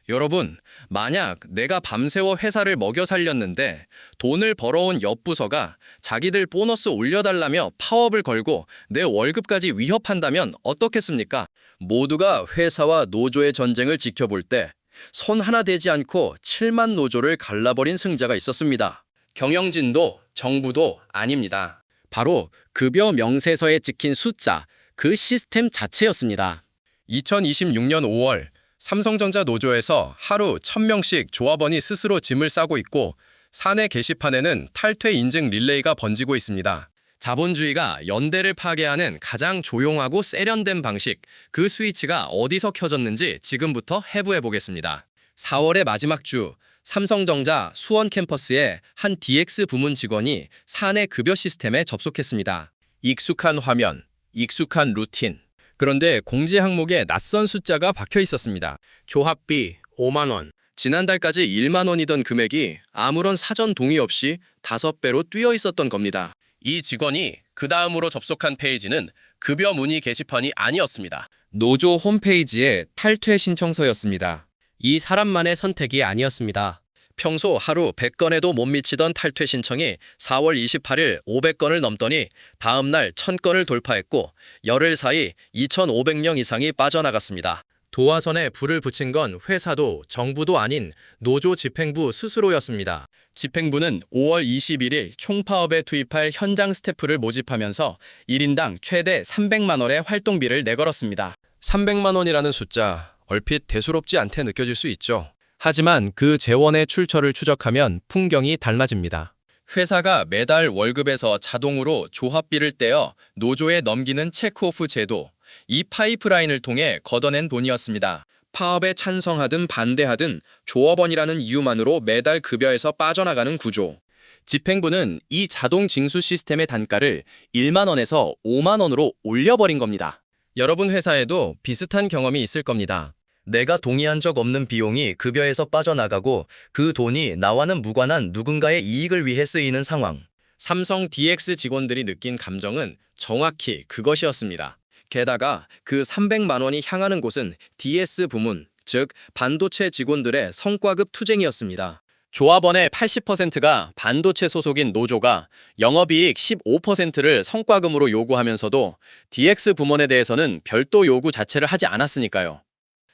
여러분, 만약 내가 밤새워 회사를 먹여 살렸는데 돈을 벌어온 옆 부서가 자기들 보너스 올려달라며 파업을 걸고 내 월급까지 위협한다면 어떻겠습니까? 모두가 회사와 노조의 전쟁을 지켜볼 때 손 하나 대지 않고 7만 노조를 갈라버린 승자가 있었습니다. 경영진도 정부도 아닙니다. 바로 급여 명세서에 찍힌 숫자, 그 시스템 자체였습니다. 2026년 5월 삼성전자 노조에서 하루 1000명씩 조합원이 스스로 짐을 싸고 있고 사내 게시판에는 탈퇴 인증 릴레이가 번지고 있습니다. 자본주의가 연대를 파괴하는 가장 조용하고 세련된 방식, 그 스위치가 어디서 켜졌는지 지금부터 해부해 보겠습니다. 4월의 마지막 주, 삼성전자 수원 캠퍼스의 한 DX 부문 직원이 사내 급여 시스템에 접속했습니다. 익숙한 화면, 익숙한 루틴. 그런데 공지 항목에 낯선 숫자가 박혀 있었습니다. 조합비 5만 원. 지난달까지 1만 원이던 금액이 아무런 사전 동의 없이 5배로 뛰어 있었던 겁니다. 이 직원이 그 다음으로 접속한 페이지는 급여 문의 게시판이 아니었습니다. 노조 홈페이지의 탈퇴 신청서였습니다. 이 사람만의 선택이 아니었습니다. 평소 하루 100건에도 못 미치던 탈퇴 신청이 4월 28일 500건을 넘더니 다음 날 1000건을 돌파했고 열흘 사이 2,500명 이상이 빠져나갔습니다. 도화선에 불을 붙인 건 회사도 정부도 아닌 노조 집행부 스스로였습니다. 집행부는 5월 21일 총파업에 투입할 현장 스태프를 모집하면서 1인당 최대 300만 원의 활동비를 내걸었습니다. 300만 원이라는 숫자, 얼핏 대수롭지 않게 느껴질 수 있죠. 하지만 그 재원의 출처를 추적하면 풍경이 달라집니다. 회사가 매달 월급에서 자동으로 조합비를 떼어 노조에 넘기는 체크오프 제도, 이 파이프라인을 통해 걷어낸 돈이었습니다. 파업에 찬성하든 반대하든 조합원이라는 이유만으로 매달 급여에서 빠져나가는 구조. 집행부는 이 자동 징수 시스템의 단가를 1만 원에서 5만 원으로 올려버린 겁니다. 여러분 회사에도 비슷한 경험이 있을 겁니다. 내가 동의한 적 없는 비용이 급여에서 빠져나가고 그 돈이 나와는 무관한 누군가의 이익을 위해 쓰이는 상황. 삼성 DX 직원들이 느낀 감정은 정확히 그것이었습니다. 게다가 그 300만 원이 향하는 곳은 DS 부문, 즉 반도체 직원들의 성과급 투쟁이었습니다. 조합원의 80%가 반도체 소속인 노조가 영업이익 15%를 성과금으로 요구하면서도 DX 부문에 대해서는 별도 요구 자체를 하지 않았으니까요.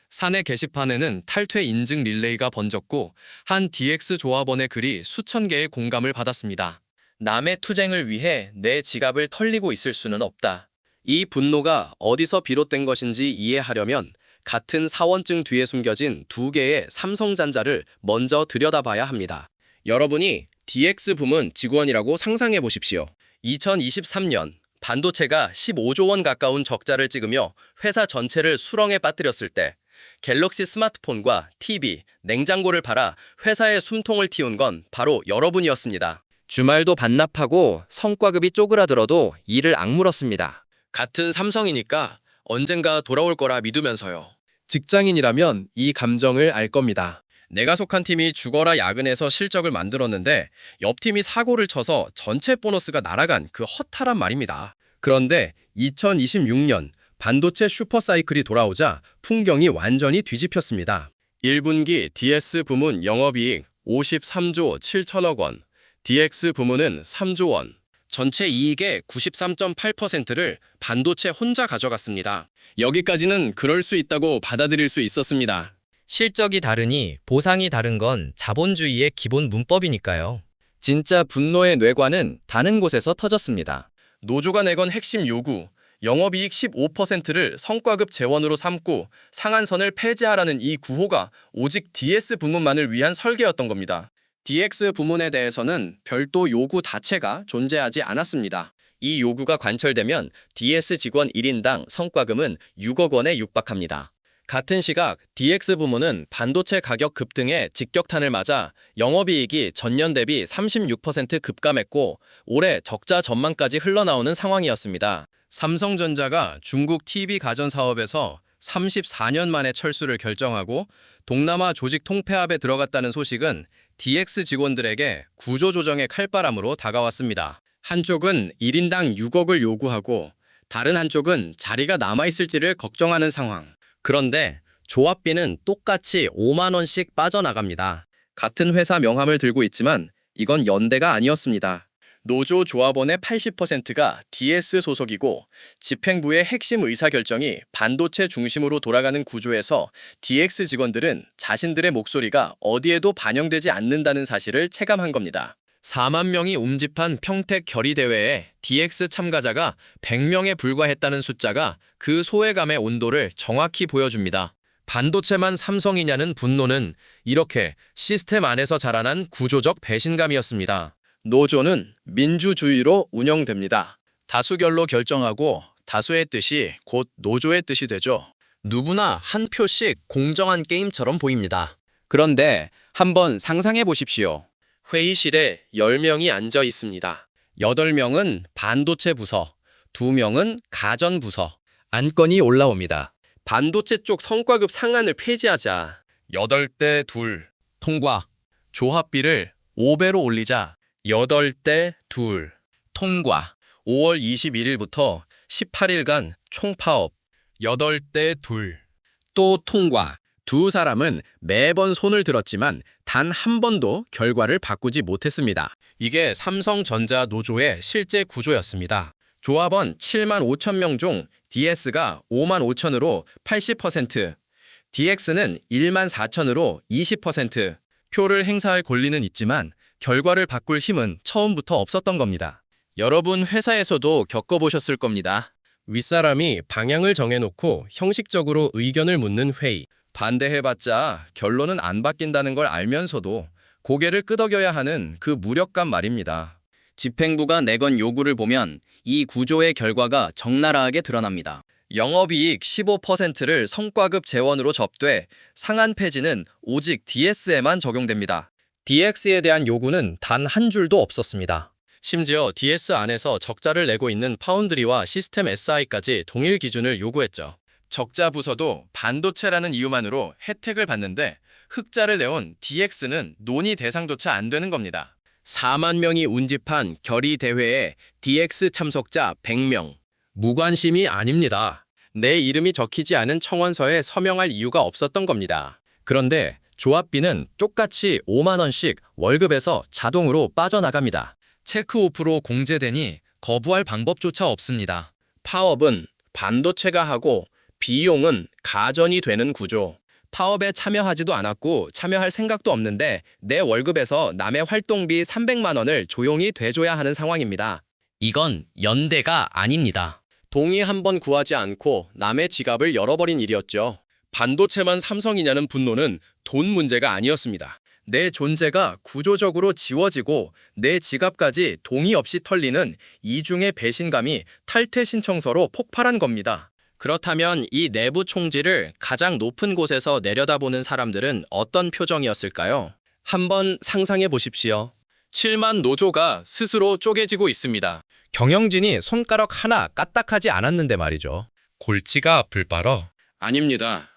사내 게시판에는 탈퇴 인증 릴레이가 번졌고 한 DX 조합원의 글이 수천 개의 공감을 받았습니다. 남의 투쟁을 위해 내 지갑을 털리고 있을 수는 없다. 이 분노가 어디서 비롯된 것인지 이해하려면 같은 사원증 뒤에 숨겨진 두 개의 삼성전자를 먼저 들여다봐야 합니다. 여러분이 DX 부문 직원이라고 상상해 보십시오. 2023년 반도체가 15조 원 가까운 적자를 찍으며 회사 전체를 수렁에 빠뜨렸을 때 갤럭시 스마트폰과 TV, 냉장고를 팔아 회사의 숨통을 틔운 건 바로 여러분이었습니다. 주말도 반납하고 성과급이 쪼그라들어도 이를 악물었습니다. 같은 삼성이니까 언젠가 돌아올 거라 믿으면서요. 직장인이라면 이 감정을 알 겁니다. 내가 속한 팀이 죽어라 야근해서 실적을 만들었는데 옆 팀이 사고를 쳐서 전체 보너스가 날아간 그 허탈한 말입니다. 그런데 2026년 반도체 슈퍼사이클이 돌아오자 풍경이 완전히 뒤집혔습니다. 1분기 DS 부문 영업이익 53조 7천억 원, DX 부문은 3조 원, 전체 이익의 93.8%를 반도체 혼자 가져갔습니다. 여기까지는 그럴 수 있다고 받아들일 수 있었습니다. 실적이 다르니 보상이 다른 건 자본주의의 기본 문법이니까요. 진짜 분노의 뇌관은 다른 곳에서 터졌습니다. 노조가 내건 핵심 요구, 영업이익 15%를 성과급 재원으로 삼고 상한선을 폐지하라는 이 구호가 오직 DS 부문만을 위한 설계였던 겁니다. DX 부문에 대해서는 별도 요구 자체가 존재하지 않았습니다. 이 요구가 관철되면 DS 직원 1인당 성과금은 6억 원에 육박합니다. 같은 시각 DX 부문은 반도체 가격 급등에 직격탄을 맞아 영업이익이 전년 대비 36% 급감했고 올해 적자 전망까지 흘러나오는 상황이었습니다. 삼성전자가 중국 TV 가전 사업에서 34년 만에 철수를 결정하고 동남아 조직 통폐합에 들어갔다는 소식은 DX 직원들에게 구조조정의 칼바람으로 다가왔습니다. 한쪽은 1인당 6억을 요구하고 다른 한쪽은 자리가 남아있을지를 걱정하는 상황. 그런데 조합비는 똑같이 5만 원씩 빠져나갑니다. 같은 회사 명함을 들고 있지만 이건 연대가 아니었습니다. 노조 조합원의 80%가 DS 소속이고 집행부의 핵심 의사결정이 반도체 중심으로 돌아가는 구조에서 DX 직원들은 자신들의 목소리가 어디에도 반영되지 않는다는 사실을 체감한 겁니다. 4만 명이 움집한 평택 결의대회에 DX 참가자가 100명에 불과했다는 숫자가 그 소외감의 온도를 정확히 보여줍니다. 반도체만 삼성이냐는 분노는 이렇게 시스템 안에서 자라난 구조적 배신감이었습니다. 노조는 민주주의로 운영됩니다. 다수결로 결정하고 다수의 뜻이 곧 노조의 뜻이 되죠. 누구나 한 표씩 공정한 게임처럼 보입니다. 그런데 한번 상상해 보십시오. 회의실에 10명이 앉아 있습니다. 8명은 반도체 부서, 2명은 가전 부서. 안건이 올라옵니다. 반도체 쪽 성과급 상한을 폐지하자. 8대 2 통과. 조합비를 5배로 올리자. 8대 2 통과. 5월 21일부터 18일간 총파업. 8대 2 또 통과. 두 사람은 매번 손을 들었지만 단 한 번도 결과를 바꾸지 못했습니다. 이게 삼성전자 노조의 실제 구조였습니다. 조합원 7만 5천 명 중 DS가 5만 5천으로 80%, DX는 1만 4천으로 20%. 표를 행사할 권리는 있지만 결과를 바꿀 힘은 처음부터 없었던 겁니다. 여러분 회사에서도 겪어보셨을 겁니다. 윗사람이 방향을 정해놓고 형식적으로 의견을 묻는 회의. 반대해봤자 결론은 안 바뀐다는 걸 알면서도 고개를 끄덕여야 하는 그 무력감 말입니다. 집행부가 내건 요구를 보면 이 구조의 결과가 적나라하게 드러납니다. 영업이익 15%를 성과급 재원으로 접되 상한 폐지는 오직 DS에만 적용됩니다. DX에 대한 요구는 단 한 줄도 없었습니다. 심지어 DS 안에서 적자를 내고 있는 파운드리와 시스템 SI까지 동일 기준을 요구했죠. 적자 부서도 반도체라는 이유만으로 혜택을 받는데 흑자를 내온 DX는 논의 대상조차 안 되는 겁니다. 4만 명이 운집한 결의대회에 DX 참석자 100명. 무관심이 아닙니다. 내 이름이 적히지 않은 청원서에 서명할 이유가 없었던 겁니다. 그런데 조합비는 똑같이 5만 원씩 월급에서 자동으로 빠져나갑니다. 체크오프로 공제되니 거부할 방법조차 없습니다. 파업은 반도체가 하고 비용은 가전이 되는 구조. 파업에 참여하지도 않았고 참여할 생각도 없는데 내 월급에서 남의 활동비 300만 원을 조용히 대줘야 하는 상황입니다. 이건 연대가 아닙니다. 동의 한 번 구하지 않고 남의 지갑을 열어버린 일이었죠. 반도체만 삼성이냐는 분노는 돈 문제가 아니었습니다. 내 존재가 구조적으로 지워지고 내 지갑까지 동의 없이 털리는 이중의 배신감이 탈퇴 신청서로 폭발한 겁니다. 그렇다면 이 내부 총질을 가장 높은 곳에서 내려다보는 사람들은 어떤 표정이었을까요? 한번 상상해 보십시오. 7만 노조가 스스로 쪼개지고 있습니다. 경영진이 손가락 하나 까딱하지 않았는데 말이죠. 골치가 아플 바러? 아닙니다.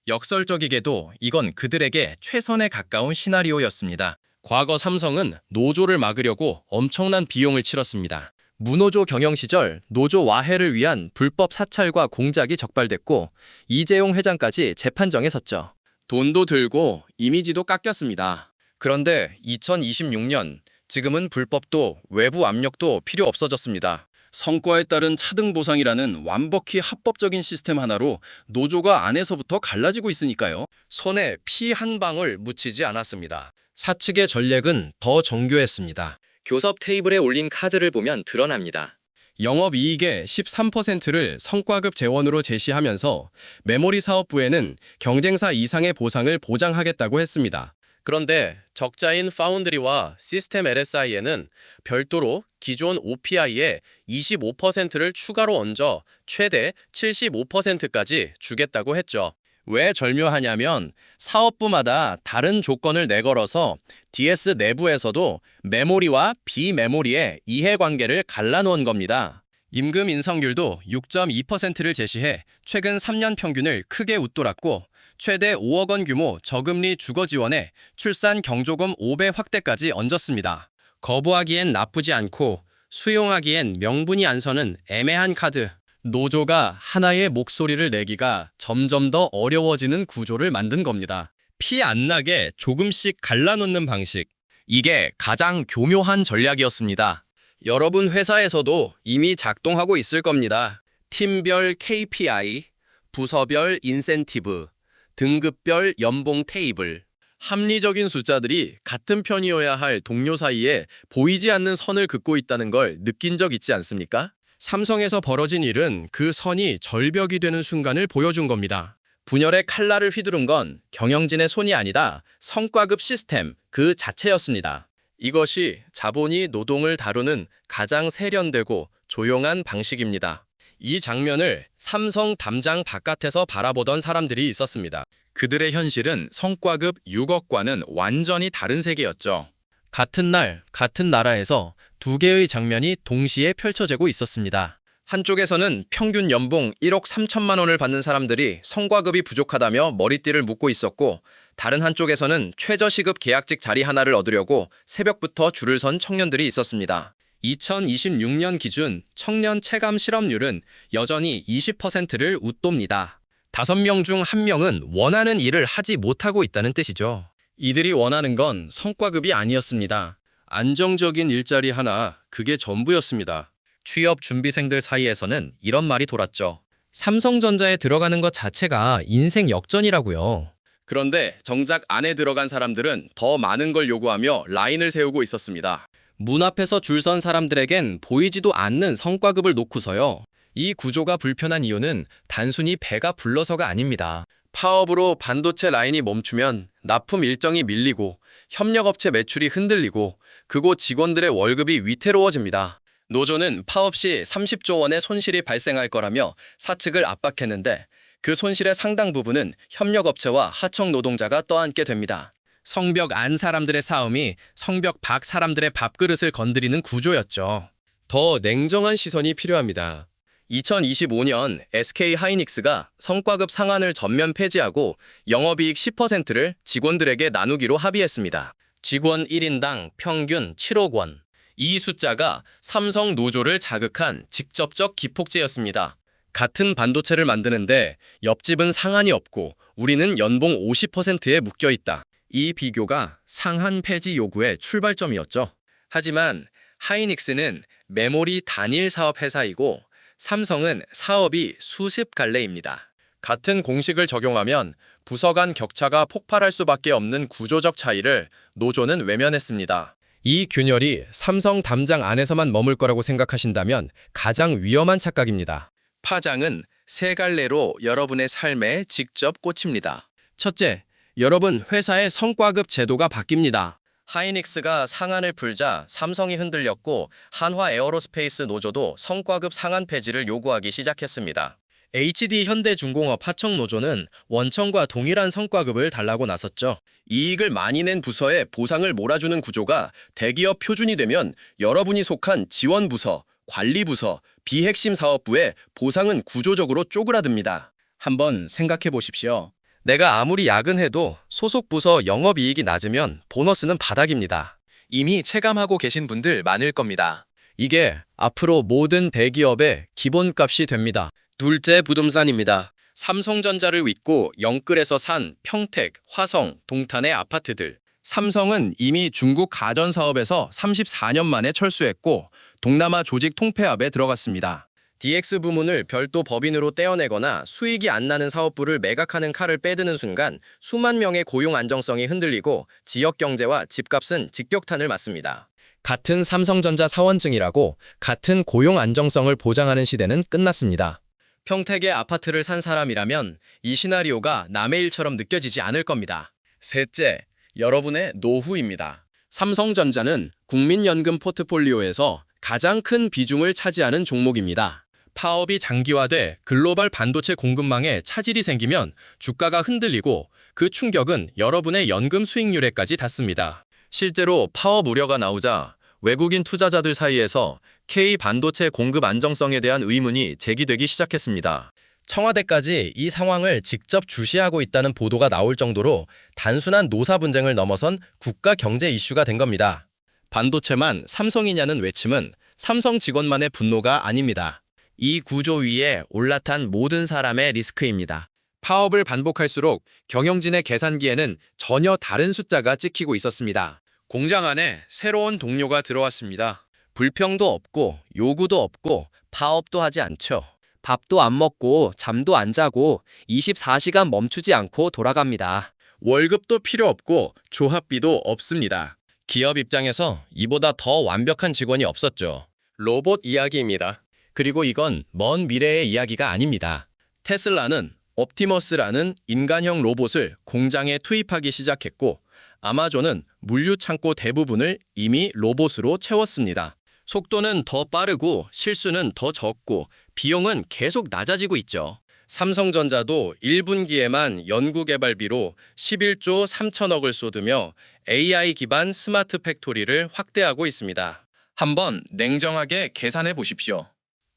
역설적이게도 이건 그들에게 최선에 가까운 시나리오였습니다. 과거 삼성은 노조를 막으려고 엄청난 비용을 치렀습니다. 무노조 경영 시절 노조 와해를 위한 불법 사찰과 공작이 적발됐고 이재용 회장까지 재판정에 섰죠. 돈도 들고 이미지도 깎였습니다. 그런데 2026년 지금은 불법도 외부 압력도 필요 없어졌습니다. 성과에 따른 차등 보상이라는 완벽히 합법적인 시스템 하나로 노조가 안에서부터 갈라지고 있으니까요. 손에 피 한 방울 묻히지 않았습니다. 사측의 전략은 더 정교했습니다. 교섭 테이블에 올린 카드를 보면 드러납니다. 영업이익의 13%를 성과급 재원으로 제시하면서 메모리 사업부에는 경쟁사 이상의 보상을 보장하겠다고 했습니다. 그런데 적자인 파운드리와 시스템 LSI에는 별도로 기존 OPI에 25%를 추가로 얹어 최대 75%까지 주겠다고 했죠. 왜 절묘하냐면 사업부마다 다른 조건을 내걸어서 DS 내부에서도 메모리와 비메모리의 이해관계를 갈라놓은 겁니다. 임금 인상률도 6.2%를 제시해 최근 3년 평균을 크게 웃돌았고 최대 5억 원 규모 저금리 주거 지원에 출산 경조금 5배 확대까지 얹었습니다. 거부하기엔 나쁘지 않고 수용하기엔 명분이 안 서는 애매한 카드. 노조가 하나의 목소리를 내기가 점점 더 어려워지는 구조를 만든 겁니다. 피 안 나게 조금씩 갈라놓는 방식. 이게 가장 교묘한 전략이었습니다. 여러분 회사에서도 이미 작동하고 있을 겁니다. 팀별 KPI, 부서별 인센티브, 등급별 연봉 테이블. 합리적인 숫자들이 같은 편이어야 할 동료 사이에 보이지 않는 선을 긋고 있다는 걸 느낀 적 있지 않습니까? 삼성에서 벌어진 일은 그 선이 절벽이 되는 순간을 보여준 겁니다. 분열의 칼날을 휘두른 건 경영진의 손이 아니다 성과급 시스템 그 자체였습니다. 이것이 자본이 노동을 다루는 가장 세련되고 조용한 방식입니다. 이 장면을 삼성 담장 바깥에서 바라보던 사람들이 있었습니다. 그들의 현실은 성과급 6억과는 완전히 다른 세계였죠. 같은 날, 같은 나라에서 두 개의 장면이 동시에 펼쳐지고 있었습니다. 한쪽에서는 평균 연봉 1억 3천만 원을 받는 사람들이 성과급이 부족하다며 머리띠를 묶고 있었고, 다른 한쪽에서는 최저시급 계약직 자리 하나를 얻으려고 새벽부터 줄을 선 청년들이 있었습니다. 2026년 기준 청년 체감 실업률은 여전히 20%를 웃돕니다. 5명 중 1명은 원하는 일을 하지 못하고 있다는 뜻이죠. 이들이 원하는 건 성과급이 아니었습니다. 안정적인 일자리 하나, 그게 전부였습니다. 취업 준비생들 사이에서는 이런 말이 돌았죠. 삼성전자에 들어가는 것 자체가 인생 역전이라고요. 그런데 정작 안에 들어간 사람들은 더 많은 걸 요구하며 라인을 세우고 있었습니다. 문 앞에서 줄 선 사람들에겐 보이지도 않는 성과급을 놓고서요. 이 구조가 불편한 이유는 단순히 배가 불러서가 아닙니다. 파업으로 반도체 라인이 멈추면 납품 일정이 밀리고 협력업체 매출이 흔들리고 그곳 직원들의 월급이 위태로워집니다. 노조는 파업 시 30조 원의 손실이 발생할 거라며 사측을 압박했는데 그 손실의 상당 부분은 협력업체와 하청 노동자가 떠안게 됩니다. 성벽 안 사람들의 싸움이 성벽 밖 사람들의 밥그릇을 건드리는 구조였죠. 더 냉정한 시선이 필요합니다. 2025년 SK 하이닉스가 성과급 상한을 전면 폐지하고 영업이익 10%를 직원들에게 나누기로 합의했습니다. 직원 1인당 평균 7억 원. 이 숫자가 삼성 노조를 자극한 직접적 기폭제였습니다. 같은 반도체를 만드는데 옆집은 상한이 없고 우리는 연봉 50%에 묶여 있다. 이 비교가 상한 폐지 요구의 출발점이었죠. 하지만 하이닉스는 메모리 단일 사업 회사이고 삼성은 사업이 수십 갈래입니다. 같은 공식을 적용하면 부서 간 격차가 폭발할 수밖에 없는 구조적 차이를 노조는 외면했습니다. 이 균열이 삼성 담장 안에서만 머물 거라고 생각하신다면 가장 위험한 착각입니다. 파장은 세 갈래로 여러분의 삶에 직접 꽂힙니다. 첫째, 여러분 회사의 성과급 제도가 바뀝니다. 하이닉스가 상한을 풀자 삼성이 흔들렸고 한화 에어로스페이스 노조도 성과급 상한 폐지를 요구하기 시작했습니다. HD 현대중공업 하청 노조는 원청과 동일한 성과급을 달라고 나섰죠. 이익을 많이 낸 부서에 보상을 몰아주는 구조가 대기업 표준이 되면 여러분이 속한 지원부서, 관리부서, 비핵심 사업부의 보상은 구조적으로 쪼그라듭니다. 한번 생각해 보십시오. 내가 아무리 야근해도 소속 부서 영업이익이 낮으면 보너스는 바닥입니다. 이미 체감하고 계신 분들 많을 겁니다. 이게 앞으로 모든 대기업의 기본값이 됩니다. 둘째 부동산입니다. 삼성전자를 믿고 영끌에서 산 평택, 화성, 동탄의 아파트들. 삼성은 이미 중국 가전 사업에서 34년 만에 철수했고 동남아 조직 통폐합에 들어갔습니다. DX 부문을 별도 법인으로 떼어내거나 수익이 안 나는 사업부를 매각하는 칼을 빼드는 순간 수만 명의 고용 안정성이 흔들리고 지역 경제와 집값은 직격탄을 맞습니다. 같은 삼성전자 사원증이라고 같은 고용 안정성을 보장하는 시대는 끝났습니다. 평택의 아파트를 산 사람이라면 이 시나리오가 남의 일처럼 느껴지지 않을 겁니다. 셋째, 여러분의 노후입니다. 삼성전자는 국민연금 포트폴리오에서 가장 큰 비중을 차지하는 종목입니다. 파업이 장기화돼 글로벌 반도체 공급망에 차질이 생기면 주가가 흔들리고 그 충격은 여러분의 연금 수익률에까지 닿습니다. 실제로 파업 우려가 나오자 외국인 투자자들 사이에서 K 반도체 공급 안정성에 대한 의문이 제기되기 시작했습니다. 청와대까지 이 상황을 직접 주시하고 있다는 보도가 나올 정도로 단순한 노사 분쟁을 넘어선 국가 경제 이슈가 된 겁니다. 반도체만 삼성이냐는 외침은 삼성 직원만의 분노가 아닙니다. 이 구조 위에 올라탄 모든 사람의 리스크입니다. 파업을 반복할수록 경영진의 계산기에는 전혀 다른 숫자가 찍히고 있었습니다. 공장 안에 새로운 동료가 들어왔습니다. 불평도 없고 요구도 없고 파업도 하지 않죠. 밥도 안 먹고 잠도 안 자고 24시간 멈추지 않고 돌아갑니다. 월급도 필요 없고 조합비도 없습니다. 기업 입장에서 이보다 더 완벽한 직원이 없었죠. 로봇 이야기입니다. 그리고 이건 먼 미래의 이야기가 아닙니다. 테슬라는 옵티머스라는 인간형 로봇을 공장에 투입하기 시작했고 아마존은 물류 창고 대부분을 이미 로봇으로 채웠습니다. 속도는 더 빠르고 실수는 더 적고 비용은 계속 낮아지고 있죠. 삼성전자도 1분기에만 연구개발비로 11조 3천억을 쏟으며 AI 기반 스마트 팩토리를 확대하고 있습니다. 한번 냉정하게 계산해 보십시오.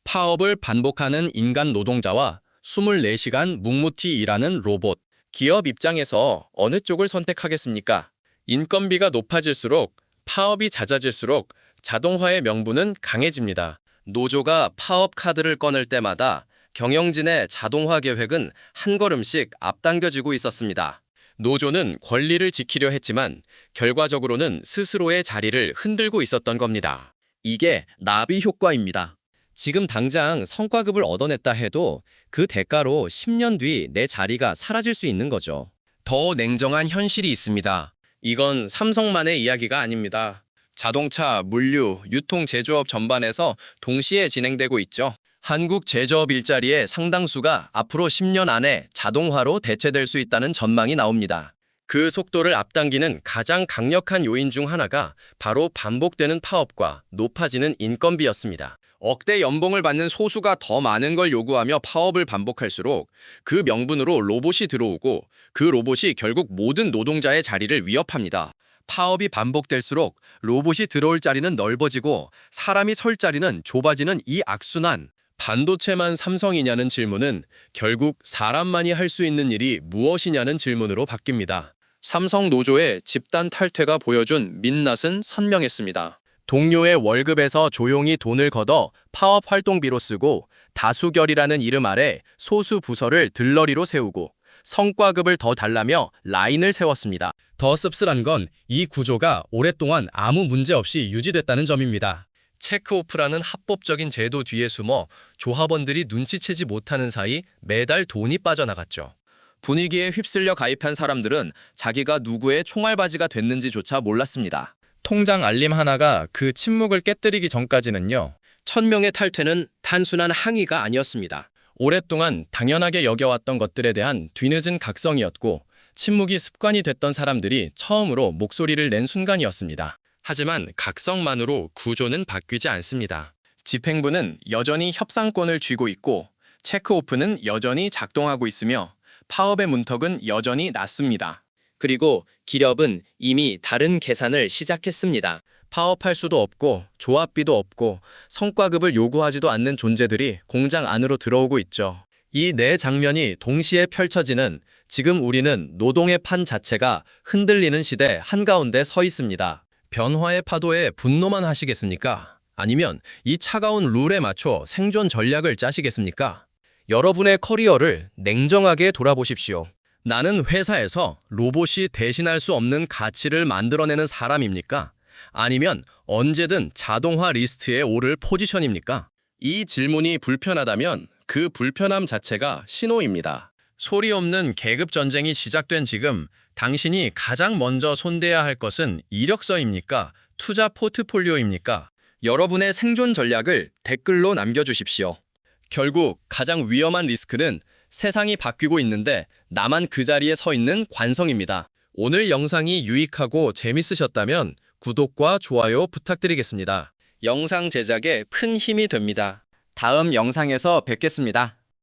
파업을 반복하는 인간 노동자와 24시간 묵묵히 일하는 로봇. 기업 입장에서 어느 쪽을 선택하겠습니까? 인건비가 높아질수록 파업이 잦아질수록 자동화의 명분은 강해집니다. 노조가 파업 카드를 꺼낼 때마다 경영진의 자동화 계획은 한 걸음씩 앞당겨지고 있었습니다. 노조는 권리를 지키려 했지만 결과적으로는 스스로의 자리를 흔들고 있었던 겁니다. 이게 나비 효과입니다. 지금 당장 성과급을 얻어냈다 해도 그 대가로 10년 뒤 내 자리가 사라질 수 있는 거죠. 더 냉정한 현실이 있습니다. 이건 삼성만의 이야기가 아닙니다. 자동차, 물류, 유통 제조업 전반에서 동시에 진행되고 있죠. 한국 제조업 일자리의 상당수가 앞으로 10년 안에 자동화로 대체될 수 있다는 전망이 나옵니다. 그 속도를 앞당기는 가장 강력한 요인 중 하나가 바로 반복되는 파업과 높아지는 인건비였습니다. 억대 연봉을 받는 소수가 더 많은 걸 요구하며 파업을 반복할수록 그 명분으로 로봇이 들어오고 그 로봇이 결국 모든 노동자의 자리를 위협합니다. 파업이 반복될수록 로봇이 들어올 자리는 넓어지고 사람이 설 자리는 좁아지는 이 악순환. 반도체만 삼성이냐는 질문은 결국 사람만이 할 수 있는 일이 무엇이냐는 질문으로 바뀝니다. 삼성 노조의 집단 탈퇴가 보여준 민낯은 선명했습니다. 동료의 월급에서 조용히 돈을 걷어 파업 활동비로 쓰고 다수결이라는 이름 아래 소수 부서를 들러리로 세우고 성과급을 더 달라며 라인을 세웠습니다. 더 씁쓸한 건 이 구조가 오랫동안 아무 문제 없이 유지됐다는 점입니다. 체크오프라는 합법적인 제도 뒤에 숨어 조합원들이 눈치채지 못하는 사이 매달 돈이 빠져나갔죠. 분위기에 휩쓸려 가입한 사람들은 자기가 누구의 총알바지가 됐는지조차 몰랐습니다. 통장 알림 하나가 그 침묵을 깨뜨리기 전까지는요. 1000명의 탈퇴는 단순한 항의가 아니었습니다. 오랫동안 당연하게 여겨왔던 것들에 대한 뒤늦은 각성이었고 침묵이 습관이 됐던 사람들이 처음으로 목소리를 낸 순간이었습니다. 하지만 각성만으로 구조는 바뀌지 않습니다. 집행부는 여전히 협상권을 쥐고 있고 체크오프는 여전히 작동하고 있으며 파업의 문턱은 여전히 낮습니다. 그리고 기업은 이미 다른 계산을 시작했습니다. 파업할 수도 없고 조합비도 없고 성과급을 요구하지도 않는 존재들이 공장 안으로 들어오고 있죠. 이 네 장면이 동시에 펼쳐지는 지금 우리는 노동의 판 자체가 흔들리는 시대 한가운데 서 있습니다. 변화의 파도에 분노만 하시겠습니까? 아니면 이 차가운 룰에 맞춰 생존 전략을 짜시겠습니까? 여러분의 커리어를 냉정하게 돌아보십시오. 나는 회사에서 로봇이 대신할 수 없는 가치를 만들어내는 사람입니까? 아니면 언제든 자동화 리스트에 오를 포지션입니까? 이 질문이 불편하다면 그 불편함 자체가 신호입니다. 소리 없는 계급 전쟁이 시작된 지금 당신이 가장 먼저 손대야 할 것은 이력서입니까? 투자 포트폴리오입니까? 여러분의 생존 전략을 댓글로 남겨주십시오. 결국 가장 위험한 리스크는 세상이 바뀌고 있는데 나만 그 자리에 서 있는 관성입니다. 오늘 영상이 유익하고 재밌으셨다면 구독과 좋아요 부탁드리겠습니다. 영상 제작에 큰 힘이 됩니다. 다음 영상에서 뵙겠습니다.